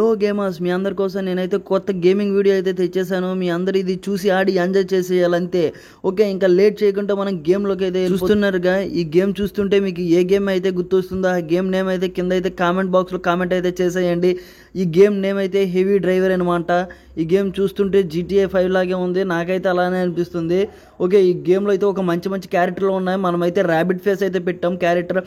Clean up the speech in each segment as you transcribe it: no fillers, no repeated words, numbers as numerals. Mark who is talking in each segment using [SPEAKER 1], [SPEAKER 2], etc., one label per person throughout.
[SPEAKER 1] Hello gamers, మీ అందరి కోసం నేనైతే కొత్త గేమింగ్ వీడియో అయితే తెచ్చేసాను. మీ అందరు ఇది చూసి ఆడి ఎంజాయ్ చేసేయాలంతే. ఓకే, ఇంకా లేట్ చేయకుండా మనం గేమ్లోకి అయితే చూస్తున్నారుగా. ఈ గేమ్ చూస్తుంటే మీకు ఏ గేమ్ అయితే గుర్తొస్తుందో ఆ గేమ్ నేమ్ అయితే కింద అయితే కామెంట్ బాక్స్లో కామెంట్ అయితే చేసేయండి. ఈ గేమ్ నేమ్ అయితే హెవీ డ్రైవర్ అనమాట. ఈ గేమ్ చూస్తుంటే GTA 5 లాగే ఉంది, నాకైతే అలానే అనిపిస్తుంది. ఓకే, ఈ గేమ్లో అయితే ఒక మంచి మంచి క్యారెక్టర్లు ఉన్నాయి. మనమైతే ర్యాబిట్ ఫేస్ అయితే పెట్టాం క్యారెక్టర్.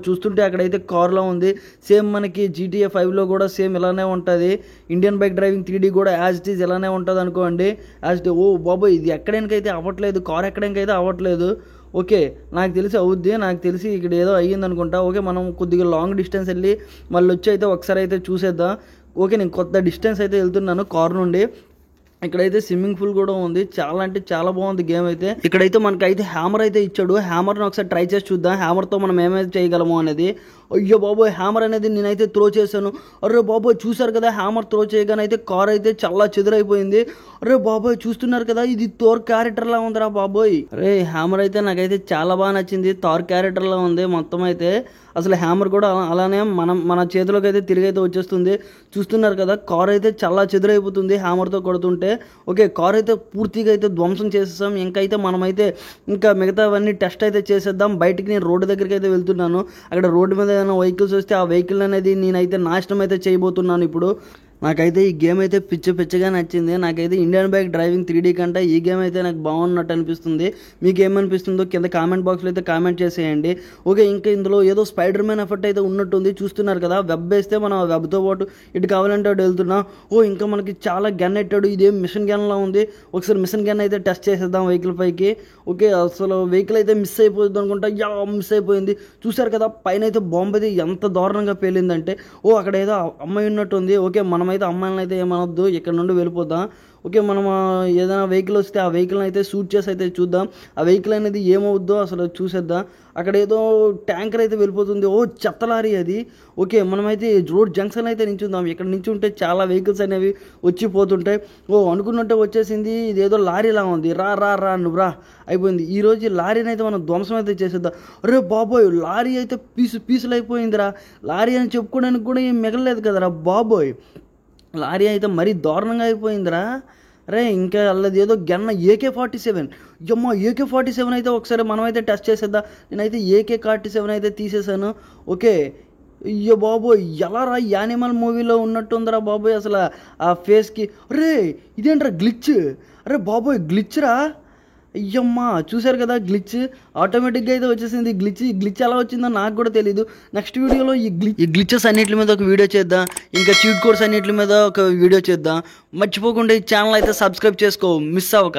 [SPEAKER 1] చూస్తుంటే అక్కడైతే కార్లో ఉంది. సేమ్ మనకి GTA 5లో కూడా సేమ్ ఇలానే ఉంటుంది. ఇండియన్ బైక్ డ్రైవింగ్ 3D కూడా యాజ్ ఇట్ ఈజ్ ఇలానే ఉంటుంది అనుకోండి. ఓ బాబోయ్, ఇది ఎక్కడానికైతే అవ్వట్లేదు, కార్ ఎక్కడానికైతే అవ్వట్లేదు. ఓకే, నాకు తెలిసి అవుద్ది, నాకు తెలిసి ఇక్కడ ఏదో అయ్యింది అనుకుంటా. ఓకే, మనం కొద్దిగా లాంగ్ డిస్టెన్స్ వెళ్ళి మళ్ళీ వచ్చి అయితే ఒకసారి అయితే చూసేద్దాం. ఓకే, నేను కొత్త డిస్టెన్స్ అయితే వెళ్తున్నాను కార్ నుండి. ఇక్కడైతే స్విమ్మింగ్ పూల్ కూడా ఉంది. చాలా అంటే చాలా బాగుంది గేమ్ అయితే. ఇక్కడైతే మనకైతే హ్యామర్ అయితే ఇచ్చాడు. హ్యామర్ని ఒకసారి ట్రై చేసి చూద్దాం, హ్యామర్తో మనం ఏమైతే చేయగలము అనేది. అయ్యో బాబోయ్, హ్యామర్ అనేది నేనైతే త్రో చేశాను. అరే బాబోయ్, చూసారు కదా, హ్యామర్ త్రో చేయగానే అయితే కార్ అయితే చాలా చెదురైపోయింది. అరే బాబోయ్, చూస్తున్నారు కదా, ఇది థోర్ క్యారెక్టర్లా ఉందిరా బాబోయ్. అరే హ్యామర్ అయితే నాకైతే చాలా బాగా నచ్చింది, థోర్ క్యారెక్టర్లా ఉంది మొత్తం అయితే. అసలు హ్యామర్ కూడా అలానే మన చేతిలోకి అయితే తిరిగి అయితే వచ్చేస్తుంది. చూస్తున్నారు కదా, కార్ అయితే చాలా చెదురైపోతుంది హ్యామర్తో కొడుతుంటే. ఓకే, కార్ అయితే పూర్తిగా అయితే ధ్వంసం చేసేసాం. ఇంకైతే మనమైతే ఇంకా మిగతావన్నీ టెస్ట్ అయితే చేసేద్దాం. బయటికి నేను రోడ్డు దగ్గరికి అయితే వెళ్తున్నాను. అక్కడ రోడ్డు మీద ఏదైనా వెహికల్స్ వస్తే ఆ వెహికల్ అనేది నేనైతే నాశనం అయితే చేయబోతున్నాను ఇప్పుడు. నాకైతే ఈ గేమ్ అయితే పిచ్చగా నచ్చింది. నాకైతే ఇండియన్ బైక్ డ్రైవింగ్ 3D కంటే ఈ గేమ్ అయితే నాకు బాగున్నట్టు అనిపిస్తుంది. మీకు ఏమనిపిస్తుందో కింద కామెంట్ బాక్స్లో అయితే కామెంట్ చేసేయండి. ఓకే, ఇంకా ఇందులో ఏదో స్పైడర్ మ్యాన్ ఎఫెక్ట్ అయితే ఉన్నట్టుంది. చూస్తున్నారు కదా, వెబ్ వేస్తే మనం వెబ్తో పాటు ఇటు కావాలంటే అటు వెళ్తున్నాం. ఇంకా మనకి చాలా గన్ ఎట్టాడు. ఇదేం మిషన్ గన్లా ఉంది. ఒకసారి మిషన్ గన్ అయితే టెస్ట్ చేసేద్దాం వెహికల్ పైకి. ఓకే, అసలు వెహికల్ అయితే మిస్ అయిపోతుంది అనుకుంటా. మిస్ అయిపోయింది. చూసారు కదా, పైన అయితే బాంబు అయితే ఎంత దారుణంగా పేలిందంటే. అక్కడ ఏదో అమ్మాయి ఉన్నట్టుంది. ఓకే, మనమైతే అమ్మాయిలను అయితే ఏమనొద్దు, ఇక్కడ నుండి వెళ్ళిపోదాం. ఓకే, మనం ఏదైనా వెహికల్ వస్తే ఆ వెహికల్ని అయితే షూట్ చేసి అయితే చూద్దాం. ఆ వెహికల్ అనేది ఏమవుద్దో అసలు చూసేద్దాం. అక్కడ ఏదో ట్యాంకర్ అయితే వెళ్ళిపోతుంది. చెత్త లారీ అది. ఓకే, మనమైతే రోడ్ జంక్షన్ అయితే నించుందాం. ఇక్కడ నుంచి ఉంటే చాలా వెహికల్స్ అనేవి వచ్చిపోతుంటాయి. అనుకున్నట్టే వచ్చేసింది. ఇదేదో లారీలా ఉంది. రా నువ్వు రా. అయిపోయింది. ఈరోజు ఈ లారీని అయితే మనం ధ్వంసం అయితే చేసేద్దాం. అరే బాబోయ్, లారీ అయితే పీసులు అయిపోయిందిరా. లారీ అని చెప్పుకోవడానికి కూడా ఏం మిగలలేదు కదరా బాబోయ్. లారీ అయితే మరీ దారుణంగా అయిపోయిందిరా. అరే ఇంకా అల్లది ఏదో గన్న AK-47. AK-47 అయితే ఒకసారి మనమైతే టెస్ట్ చేసేద్దాం. నేనైతే AK-47 అయితే తీసేసాను. ఓకే, అయ్యో బాబోయ్, ఎలా రా, యానిమల్ మూవీలో ఉన్నట్టుందిరా బాబోయ్ అసలు ఆ ఫేస్కి. అరే ఇదేంట్రా గ్లిచ్. అరే బాబోయ్, గ్లిచ్ రా. అయ్యమ్మా, చూసారు కదా, గ్లిచ్ ఆటోమేటిక్గా అయితే వచ్చేసింది. గ్లిచ్ ఎలా వచ్చిందో నాకు కూడా తెలీదు. నెక్స్ట్ వీడియోలో ఈ గ్లిచెస్ అన్నిటి మీద ఒక వీడియో చేద్దాం. ఇంకా చీట్ కోడ్స్ అన్నిటి మీద ఒక వీడియో చేద్దాం. మర్చిపోకుండా ఈ ఛానల్ అయితే సబ్స్క్రైబ్ చేసుకో, మిస్ అవ్వక.